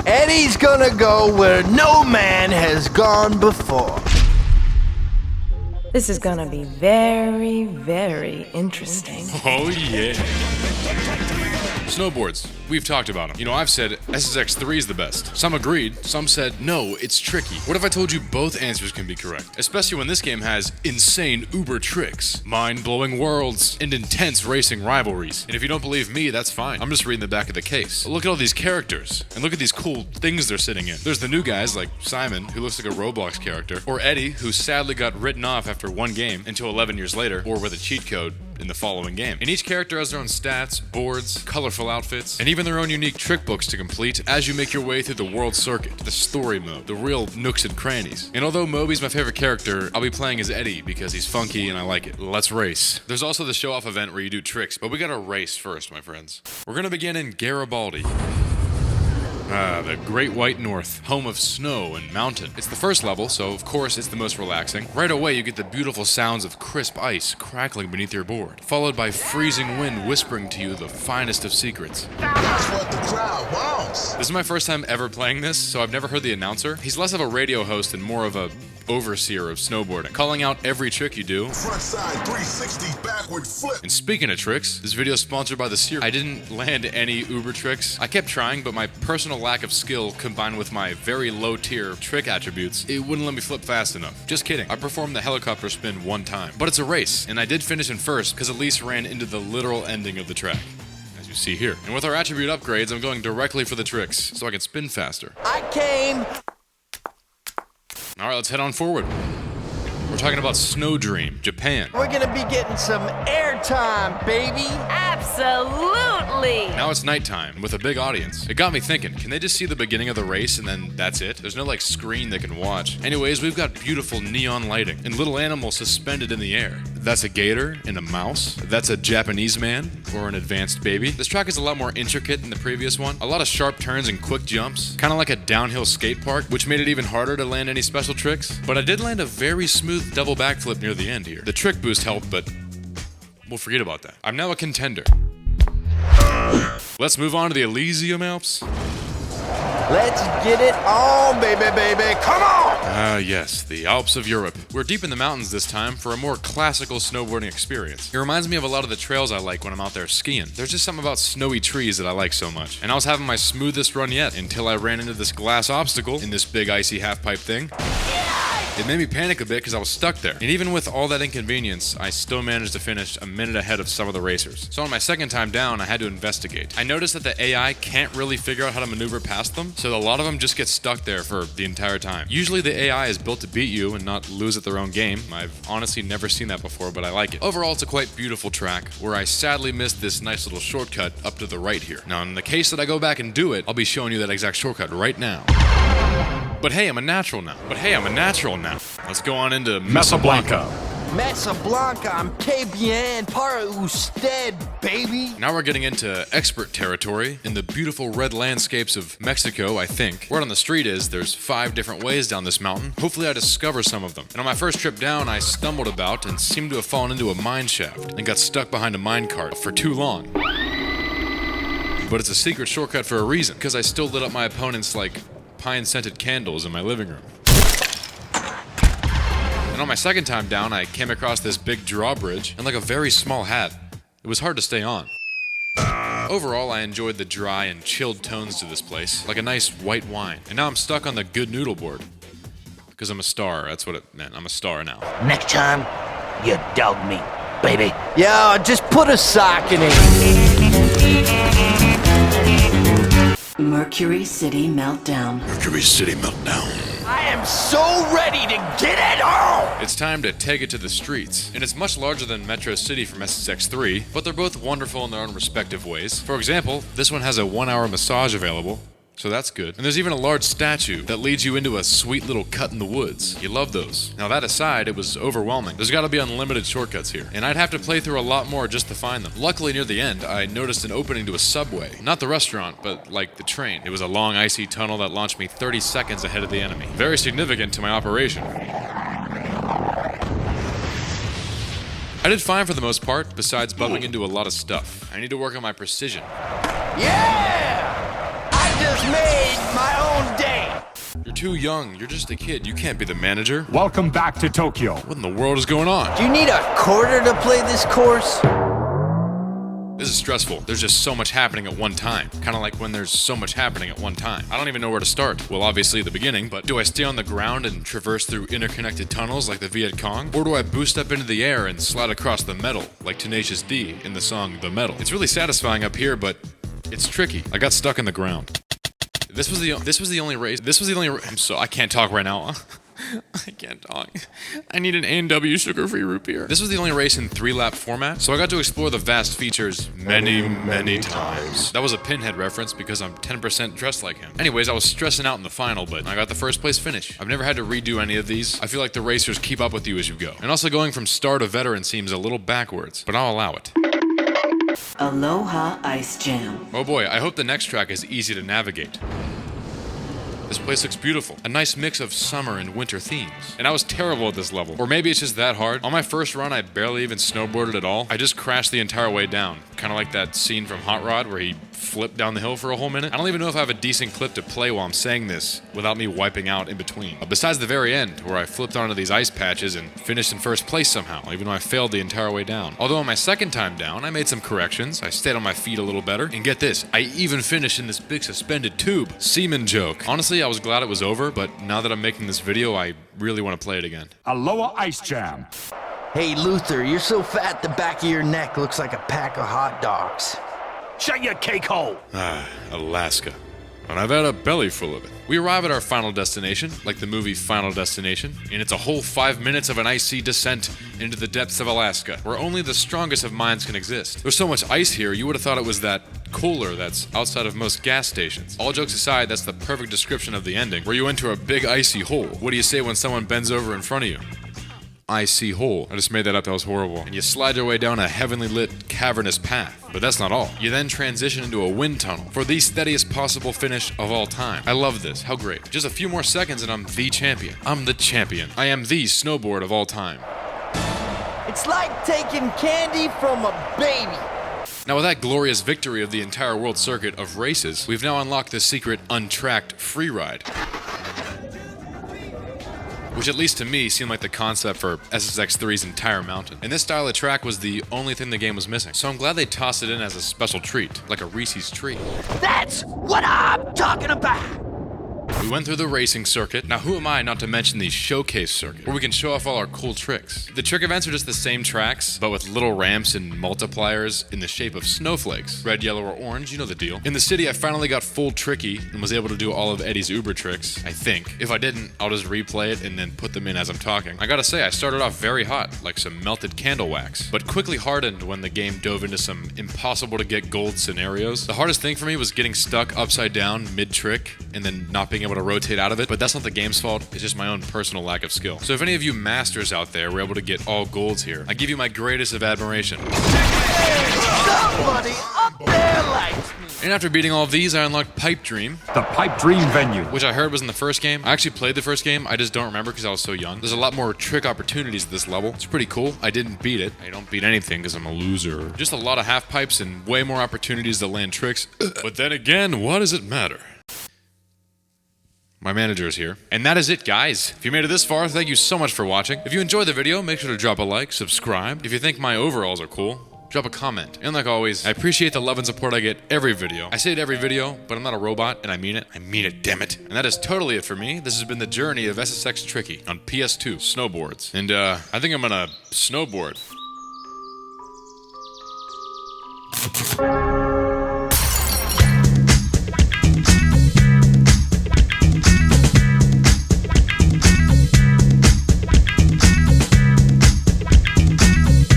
Eddie's gonna go where no man has gone before. This is gonna be very, very interesting. Oh yeah. Snowboards. We've talked about them. You know, I've said SSX 3 is the best. Some agreed, some said, no, it's tricky. What if I told you both answers can be correct? Especially when this game has insane uber tricks, mind-blowing worlds, and intense racing rivalries. And if you don't believe me, that's fine. I'm just reading the back of the case. But look at all these characters, and look at these cool things they're sitting in. There's the new guys like Simon, who looks like a Roblox character, or Eddie, who sadly got written off after one game until 11 years later, or with a cheat code in the following game. And each character has their own stats, boards, colorful outfits, and even their own unique trick books to complete as you make your way through the world circuit, the story mode, the real nooks and crannies. And although Moby's my favorite character, I'll be playing as Eddie because he's funky and I like it. Let's race. There's also the show-off event where you do tricks, but we gotta race first, my friends. We're gonna begin in Garibaldi. The Great White North, home of snow and mountain. It's the first level, so of course it's the most relaxing. Right away you get the beautiful sounds of crisp ice crackling beneath your board, followed by freezing wind whispering to you the finest of secrets. That's what the crowd wants. This is my first time ever playing this, so I've never heard the announcer. He's less of a radio host and more of a overseer of snowboarding, calling out every trick you do. Frontside 360 backward flip. And speaking of tricks, this video is sponsored by the series. I didn't land any uber tricks. I kept trying, but my personal lack of skill combined with my very low tier trick attributes, it wouldn't let me flip fast enough. Just kidding. I performed the helicopter spin one time. But it's a race, and I did finish in first because Elise ran into the literal ending of the track, as you see here. And with our attribute upgrades, I'm going directly for the tricks so I can spin faster. I came. All right, let's head on forward. We're talking about Snow Dream, Japan. We're gonna be getting some airtime, baby. Absolutely! Now it's nighttime with a big audience. It got me thinking, can they just see the beginning of the race and then that's it? There's no like screen they can watch. Anyways, we've got beautiful neon lighting and little animals suspended in the air. That's a gator and a mouse. That's a Japanese man or an advanced baby. This track is a lot more intricate than the previous one. A lot of sharp turns and quick jumps, kind of like a downhill skate park, which made it even harder to land any special tricks. But I did land a very smooth double backflip near the end here. The trick boost helped, but we'll forget about that. I'm now a contender. Let's move on to the Elysium Alps. Let's get it on, baby, baby. Come on! Yes, the Alps of Europe. We're deep in the mountains this time for a more classical snowboarding experience. It reminds me of a lot of the trails I like when I'm out there skiing. There's just something about snowy trees that I like so much. And I was having my smoothest run yet until I ran into this glass obstacle in this big icy half-pipe thing. It made me panic a bit because I was stuck there. And even with all that inconvenience, I still managed to finish a minute ahead of some of the racers. So on my second time down, I had to investigate. I noticed that the AI can't really figure out how to maneuver past them, so a lot of them just get stuck there for the entire time. Usually the AI is built to beat you and not lose at their own game. I've honestly never seen that before, but I like it. Overall, it's a quite beautiful track, where I sadly missed this nice little shortcut up to the right here. Now, in the case that I go back and do it, I'll be showing you that exact shortcut right now. But hey, I'm a natural now. Let's go on into Mesa Blanca. Mesa Blanca, I'm KBN, para usted, baby. Now we're getting into expert territory in the beautiful red landscapes of Mexico, I think. Word on the street is there's 5 different ways down this mountain. Hopefully I discover some of them. And on my first trip down, I stumbled about and seemed to have fallen into a mine shaft and got stuck behind a minecart for too long. But it's a secret shortcut for a reason, because I still lit up my opponents like pine-scented candles in my living room. And on my second time down, I came across this big drawbridge and like a very small hat. It was hard to stay on. Overall, I enjoyed the dry and chilled tones to this place, like a nice white wine. And now I'm stuck on the good noodle board. Because I'm a star, that's what it meant. I'm a star now. Next time, you dog me, baby. Yo, just put a sock in it. Mercury City meltdown. Mercury City meltdown. I am so ready to get it on! It's time to take it to the streets. And it's much larger than Metro City from SSX 3, but they're both wonderful in their own respective ways. For example, this one has a 1-hour massage available, so that's good. And there's even a large statue that leads you into a sweet little cut in the woods. You love those. Now that aside, it was overwhelming. There's gotta be unlimited shortcuts here, and I'd have to play through a lot more just to find them. Luckily near the end, I noticed an opening to a subway. Not the restaurant, but like the train. It was a long icy tunnel that launched me 30 seconds ahead of the enemy. Very significant to my operation. I did fine for the most part, besides bumping into a lot of stuff. I need to work on my precision. Yeah! I I just made my own day. You're too young. You're just a kid. You can't be the manager. Welcome back to Tokyo. What in the world is going on? Do you need a quarter to play this course? This is stressful. There's just so much happening at one time. Kind of like when there's so much happening at one time. I don't even know where to start. Well, obviously the beginning, but do I stay on the ground and traverse through interconnected tunnels like the Viet Cong? Or do I boost up into the air and slide across the metal like Tenacious D in the song The Metal? It's really satisfying up here, but it's tricky. I got stuck in the ground. This was the only race. I can't talk right now. I can't talk. I need an A&W sugar-free root beer. This was the only race in 3-lap format, so I got to explore the vast features many times. That was a Pinhead reference because I'm 10% dressed like him. Anyways, I was stressing out in the final, but I got the first place finish. I've never had to redo any of these. I feel like the racers keep up with you as you go. And also going from star to veteran seems a little backwards, but I'll allow it. Aloha Ice Jam. Oh boy, I hope the next track is easy to navigate. This place looks beautiful. A nice mix of summer and winter themes. And I was terrible at this level. Or maybe it's just that hard. On my first run, I barely even snowboarded at all. I just crashed the entire way down. Kind of like that scene from Hot Rod where he flipped down the hill for a whole minute. I don't even know if I have a decent clip to play while I'm saying this without me wiping out in between. Besides the very end, where I flipped onto these ice patches and finished in first place somehow, even though I failed the entire way down. Although on my second time down, I made some corrections. I stayed on my feet a little better. And get this, I even finished in this big suspended tube. Seaman joke. Honestly, I was glad it was over, but now that I'm making this video, I really want to play it again. Aloha Ice Jam. Hey, Luther, you're so fat the back of your neck looks like a pack of hot dogs. Shut your cake hole. Alaska. And I've had a belly full of it. We arrive at our final destination, like the movie Final Destination, and it's a whole 5 minutes of an icy descent into the depths of Alaska, where only the strongest of minds can exist. There's so much ice here, you would have thought it was that cooler that's outside of most gas stations. All jokes aside, that's the perfect description of the ending, where you enter a big icy hole. What do you say when someone bends over in front of you? Icy hole. I just made that up, that was horrible. And you slide your way down a heavenly lit, cavernous path. But that's not all. You then transition into a wind tunnel for the steadiest possible finish of all time. I love this. How great. Just a few more seconds and I'm the champion. I'm the champion. I am the snowboard of all time. It's like taking candy from a baby. Now with that glorious victory of the entire world circuit of races, we've now unlocked the secret untracked free ride. Which at least to me seemed like the concept for SSX 3's entire mountain. And this style of track was the only thing the game was missing. So I'm glad they tossed it in as a special treat, like a Reese's treat. That's what I'm talking about. We went through the racing circuit. Now who am I not to mention the showcase circuit, where we can show off all our cool tricks. The trick events are just the same tracks, but with little ramps and multipliers in the shape of snowflakes. Red, yellow, or orange, you know the deal. In the city, I finally got full tricky and was able to do all of Eddie's Uber tricks, I think. If I didn't, I'll just replay it and then put them in as I'm talking. I gotta say, I started off very hot, like some melted candle wax, but quickly hardened when the game dove into some impossible to get gold scenarios. The hardest thing for me was getting stuck upside down mid-trick and then not being able to rotate out of it, but that's not the game's fault, it's just my own personal lack of skill. So if any of you masters out there were able to get all golds here, I give you my greatest of admiration. Somebody up there likes me. And after beating all of these, I unlocked Pipe Dream, The Pipe Dream venue. which I heard was in the first game. I actually played the first game, I just don't remember because I was so young. There's a lot more trick opportunities at this level. It's pretty cool. I didn't beat it. I don't beat anything because I'm a loser. Just a lot of half pipes and way more opportunities to land tricks. But then again, what does it matter? My manager is here. And that is it, guys. If you made it this far, thank you so much for watching. If you enjoyed the video, make sure to drop a like, subscribe. If you think my overalls are cool, drop a comment. And like always, I appreciate the love and support I get every video. I say it every video, but I'm not a robot, and I mean it. I mean it, damn it. And that is totally it for me. This has been the journey of SSX Tricky on PS2 snowboards. And I think I'm gonna snowboard.